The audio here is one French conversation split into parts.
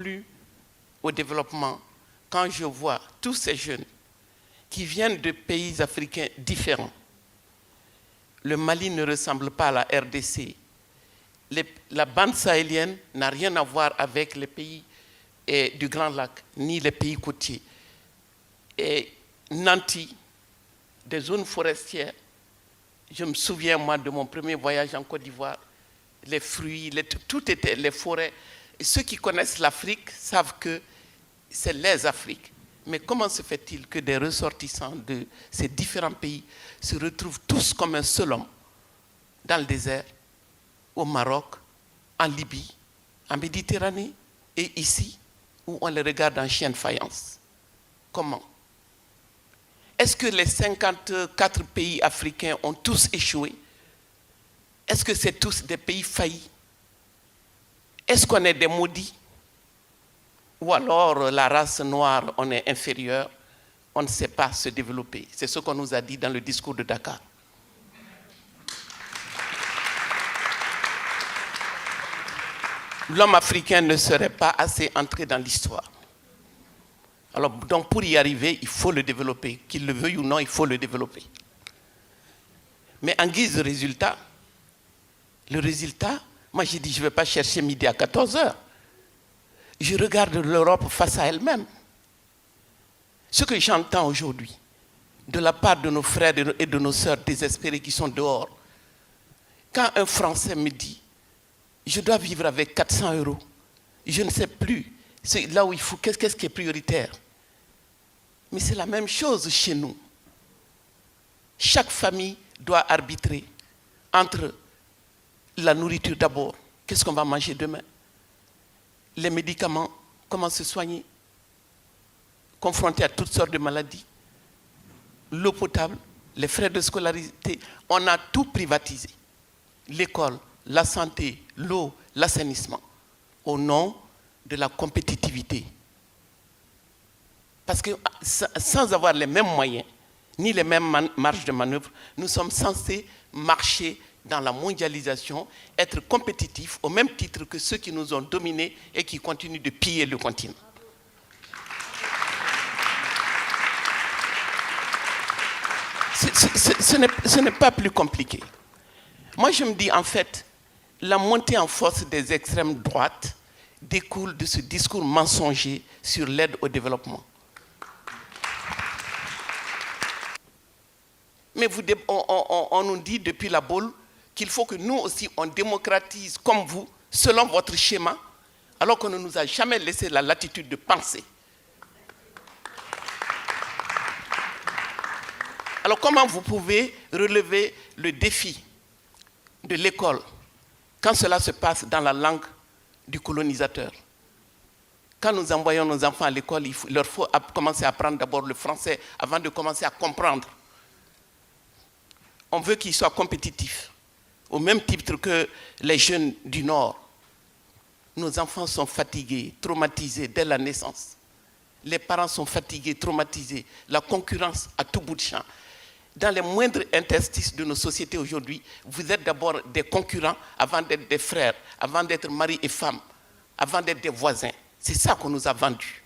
plus au développement quand je vois tous ces jeunes qui viennent de pays africains différents. Le Mali ne ressemble pas à la RDC. La bande sahélienne n'a rien à voir avec les pays du Grand Lac, ni les pays côtiers. Et Nanti, des zones forestières, je me souviens, moi, de mon premier voyage en Côte d'Ivoire, les fruits, tout était, les forêts. Et ceux qui connaissent l'Afrique savent que c'est les Afriques. Mais comment se fait-il que des ressortissants de ces différents pays se retrouvent tous comme un seul homme dans le désert, au Maroc, en Libye, en Méditerranée et ici, où on les regarde en chien de faïence? Comment? Est-ce que les 54 pays africains ont tous échoué? Est-ce que c'est tous des pays faillis? Est-ce qu'on est des maudits? Ou alors la race noire, on est inférieur, on ne sait pas se développer. C'est ce qu'on nous a dit dans le discours de Dakar. L'homme africain ne serait pas assez entré dans l'histoire. Alors, donc pour y arriver, il faut le développer. Qu'il le veuille ou non, il faut le développer. Mais en guise de résultat, le résultat, moi j'ai dit, je ne vais pas chercher midi à 14h. Je regarde l'Europe face à elle-même. Ce que j'entends aujourd'hui, de la part de nos frères et de nos sœurs désespérés qui sont dehors, quand un Français me dit, je dois vivre avec 400 €, je ne sais plus, c'est là où il faut, qu'est-ce qui est prioritaire? Mais c'est la même chose chez nous. Chaque famille doit arbitrer entre la nourriture d'abord, qu'est-ce qu'on va manger demain? Les médicaments, comment se soigner, confrontés à toutes sortes de maladies, l'eau potable, les frais de scolarité, on a tout privatisé. L'école, la santé, l'eau, l'assainissement, au nom de la compétitivité. Parce que sans avoir les mêmes moyens, ni les mêmes marges de manœuvre, nous sommes censés marcher dans la mondialisation, être compétitifs au même titre que ceux qui nous ont dominés et qui continuent de piller le continent. Ce n'est pas plus compliqué. Moi, je me dis, en fait, la montée en force des extrêmes droites découle de ce discours mensonger sur l'aide au développement. Mais on nous dit depuis la boule qu'il faut que nous aussi, on démocratise comme vous, selon votre schéma, alors qu'on ne nous a jamais laissé la latitude de penser. Alors comment vous pouvez relever le défi de l'école quand cela se passe dans la langue du colonisateur? Quand nous envoyons nos enfants à l'école, il leur faut commencer à apprendre d'abord le français avant de commencer à comprendre. On veut qu'ils soient compétitifs, au même titre que les jeunes du Nord. Nos enfants sont fatigués, traumatisés dès la naissance. Les parents sont fatigués, traumatisés. La concurrence à tout bout de champ. Dans les moindres interstices de nos sociétés aujourd'hui, vous êtes d'abord des concurrents avant d'être des frères, avant d'être mari et femme, avant d'être des voisins. C'est ça qu'on nous a vendu.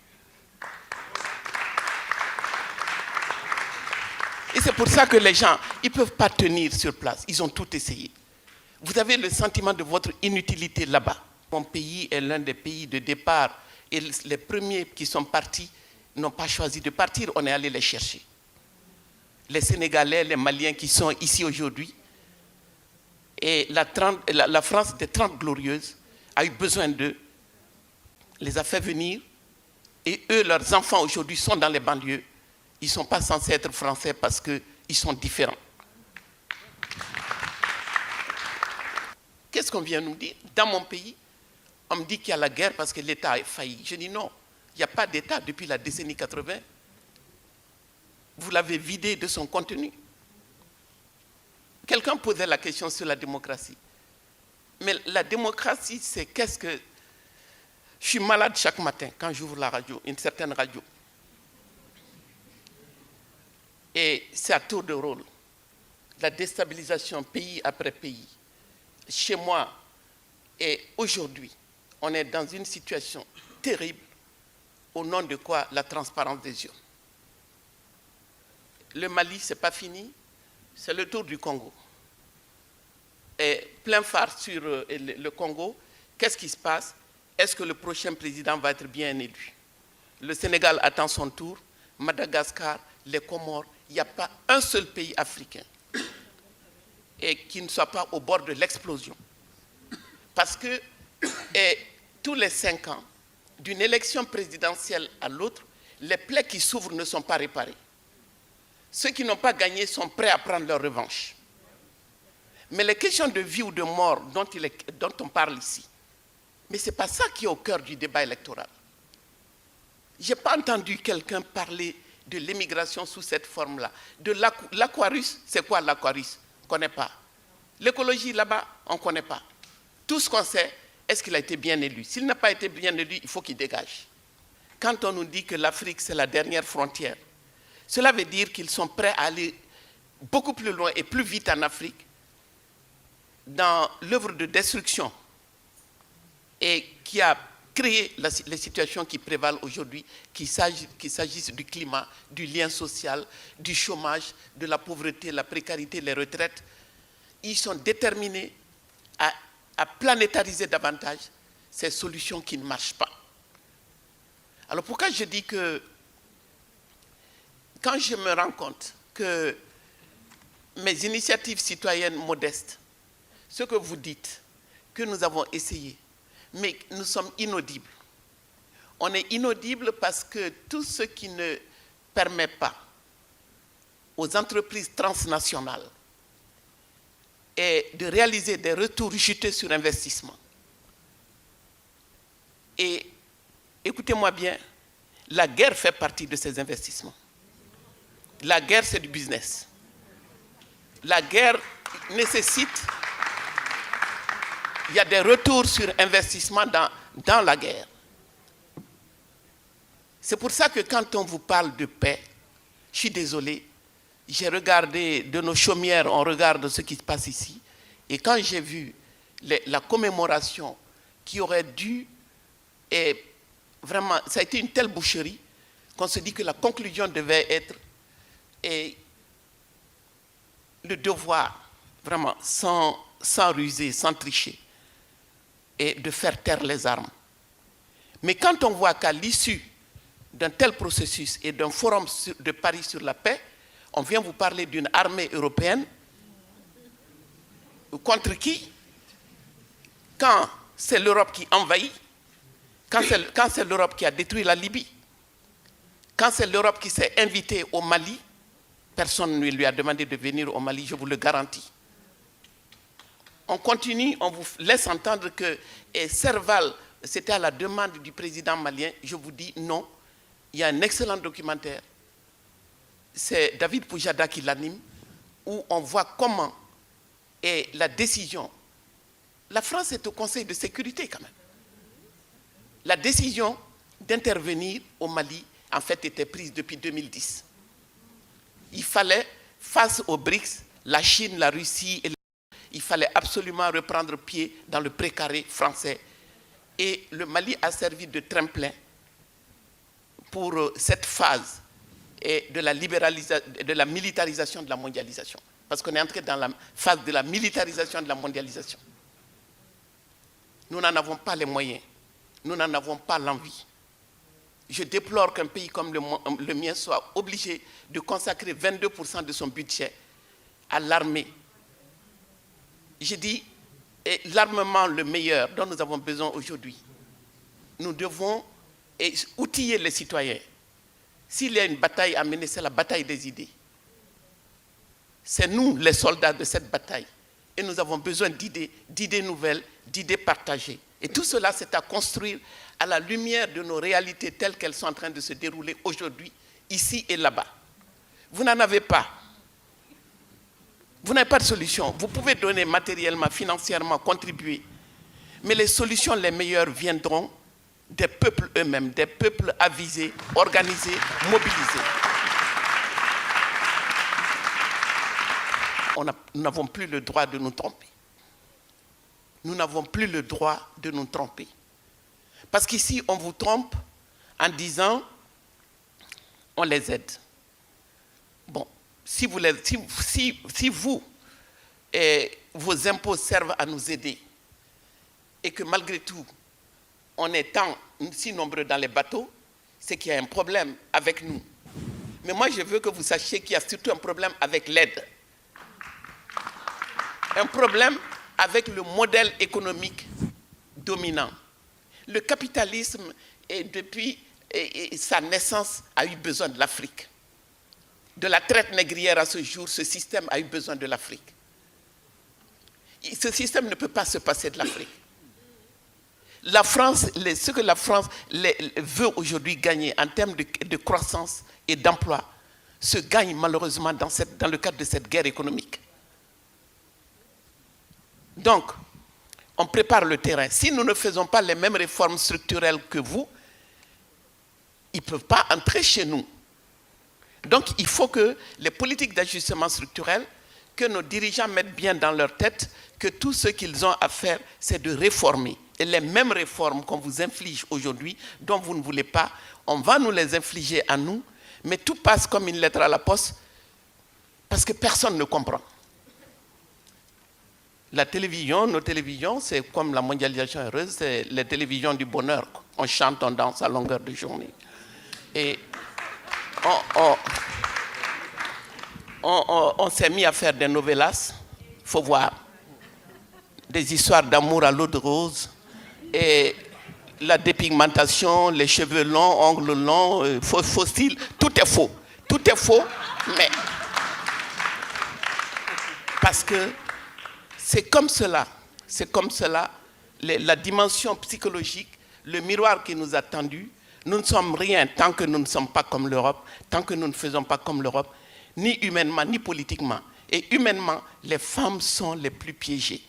Et c'est pour ça que les gens, ils ne peuvent pas tenir sur place. Ils ont tout essayé. Vous avez le sentiment de votre inutilité là-bas. Mon pays est l'un des pays de départ. Et les premiers qui sont partis n'ont pas choisi de partir. On est allé les chercher. Les Sénégalais, les Maliens qui sont ici aujourd'hui. Et la France des 30 glorieuses a eu besoin d'eux, les a fait venir. Et eux, leurs enfants aujourd'hui sont dans les banlieues. Ils ne sont pas censés être français parce qu'ils sont différents. Qu'est-ce qu'on vient nous dire? Dans mon pays, on me dit qu'il y a la guerre parce que l'État a failli. Je dis non, il n'y a pas d'État depuis la décennie 80. Vous l'avez vidé de son contenu. Quelqu'un posait la question sur la démocratie. Mais la démocratie, c'est qu'est-ce que... Je suis malade chaque matin quand j'ouvre la radio, une certaine radio. Et c'est à tour de rôle. La déstabilisation pays après pays. Chez moi, et aujourd'hui, on est dans une situation terrible, au nom de quoi? La transparence des urnes. Le Mali, ce n'est pas fini, c'est le tour du Congo. Et plein phare sur le Congo, qu'est-ce qui se passe? Est-ce que le prochain président va être bien élu? Le Sénégal attend son tour, Madagascar, les Comores, il n'y a pas un seul pays africain et qui ne soit pas au bord de l'explosion. Parce que tous les 5 ans, d'une élection présidentielle à l'autre, les plaies qui s'ouvrent ne sont pas réparées. Ceux qui n'ont pas gagné sont prêts à prendre leur revanche. Mais les questions de vie ou de mort dont on parle ici, mais ce n'est pas ça qui est au cœur du débat électoral. Je n'ai pas entendu quelqu'un parler de l'émigration sous cette forme-là. De l'Aquarius, c'est quoi l'Aquarius? On ne connaît pas. L'écologie là-bas, on ne connaît pas. Tout ce qu'on sait, est-ce qu'il a été bien élu? S'il n'a pas été bien élu, il faut qu'il dégage. Quand on nous dit que l'Afrique, c'est la dernière frontière, cela veut dire qu'ils sont prêts à aller beaucoup plus loin et plus vite en Afrique dans l'œuvre de destruction et qui a créé les situations qui prévalent aujourd'hui, qu'il s'agisse du climat, du lien social, du chômage, de la pauvreté, la précarité, les retraites. Ils sont déterminés à planétariser davantage ces solutions qui ne marchent pas. Alors pourquoi je dis que quand je me rends compte que mes initiatives citoyennes modestes, ce que vous dites, que nous avons essayé, mais nous sommes inaudibles. On est inaudibles parce que tout ce qui ne permet pas aux entreprises transnationales de réaliser des retours juteux sur investissement. Et écoutez-moi bien, la guerre fait partie de ces investissements. La guerre, c'est du business. La guerre nécessite... Il y a des retours sur investissement dans la guerre. C'est pour ça que quand on vous parle de paix, je suis désolé, j'ai regardé de nos chaumières, on regarde ce qui se passe ici, et quand j'ai vu la commémoration qui aurait dû, et vraiment, ça a été une telle boucherie qu'on se dit que la conclusion devait être le devoir, vraiment, sans ruser, sans tricher, et de faire taire les armes. Mais quand on voit qu'à l'issue d'un tel processus et d'un forum de Paris sur la paix, on vient vous parler d'une armée européenne, contre qui? Quand c'est l'Europe qui envahit, quand c'est l'Europe qui a détruit la Libye, quand c'est l'Europe qui s'est invitée au Mali, personne ne lui a demandé de venir au Mali, je vous le garantis. On continue, on vous laisse entendre que Serval, c'était à la demande du président malien. Je vous dis non. Il y a un excellent documentaire. C'est David Poujada qui l'anime, où on voit comment est la décision. La France est au Conseil de sécurité quand même. La décision d'intervenir au Mali, en fait, était prise depuis 2010. Il fallait, face aux BRICS, la Chine, la Russie et il fallait absolument reprendre pied dans le précaré français. Et le Mali a servi de tremplin pour cette phase de la militarisation de la mondialisation. Parce qu'on est entré dans la phase de la militarisation de la mondialisation. Nous n'en avons pas les moyens. Nous n'en avons pas l'envie. Je déplore qu'un pays comme le mien soit obligé de consacrer 22% de son budget à l'armée. Je dis, l'armement le meilleur dont nous avons besoin aujourd'hui, nous devons outiller les citoyens. S'il y a une bataille à mener, c'est la bataille des idées. C'est nous, les soldats de cette bataille. Et nous avons besoin d'idées nouvelles, d'idées partagées. Et tout cela, c'est à construire à la lumière de nos réalités telles qu'elles sont en train de se dérouler aujourd'hui, ici et là-bas. Vous n'en avez pas. Vous n'avez pas de solution. Vous pouvez donner matériellement, financièrement, contribuer. Mais les solutions les meilleures viendront des peuples eux-mêmes, des peuples avisés, organisés, mobilisés. Nous n'avons plus le droit de nous tromper. Nous n'avons plus le droit de nous tromper. Parce qu'ici, on vous trompe en disant on les aide. Bon, si vous et vos impôts servent à nous aider et que malgré tout, on est si nombreux dans les bateaux, c'est qu'il y a un problème avec nous. Mais moi, je veux que vous sachiez qu'il y a surtout un problème avec l'aide. Un problème avec le modèle économique dominant. Le capitalisme, depuis sa naissance, a eu besoin de l'Afrique. De la traite négrière à ce jour, ce système a eu besoin de l'Afrique. Ce système ne peut pas se passer de l'Afrique. La France, ce que la France veut aujourd'hui gagner en termes de croissance et d'emploi, se gagne malheureusement dans le cadre de cette guerre économique. Donc, on prépare le terrain. Si nous ne faisons pas les mêmes réformes structurelles que vous, ils ne peuvent pas entrer chez nous. Donc, il faut que les politiques d'ajustement structurel, que nos dirigeants mettent bien dans leur tête que tout ce qu'ils ont à faire, c'est de réformer. Et les mêmes réformes qu'on vous inflige aujourd'hui, dont vous ne voulez pas, on va nous les infliger à nous, mais tout passe comme une lettre à la poste, parce que personne ne comprend. La télévision, nos télévisions, c'est comme la mondialisation heureuse, c'est les télévisions du bonheur. On chante, on danse à longueur de journée. Et on s'est mis à faire des novellas, il faut voir, des histoires d'amour à l'eau de rose, et la dépigmentation, les cheveux longs, ongles longs, faux style, tout est faux. Tout est faux, mais parce que c'est comme cela, la dimension psychologique, le miroir qui nous a tendu. Nous ne sommes rien tant que nous ne sommes pas comme l'Europe, tant que nous ne faisons pas comme l'Europe, ni humainement, ni politiquement. Et humainement, les femmes sont les plus piégées.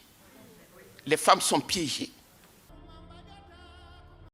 Les femmes sont piégées.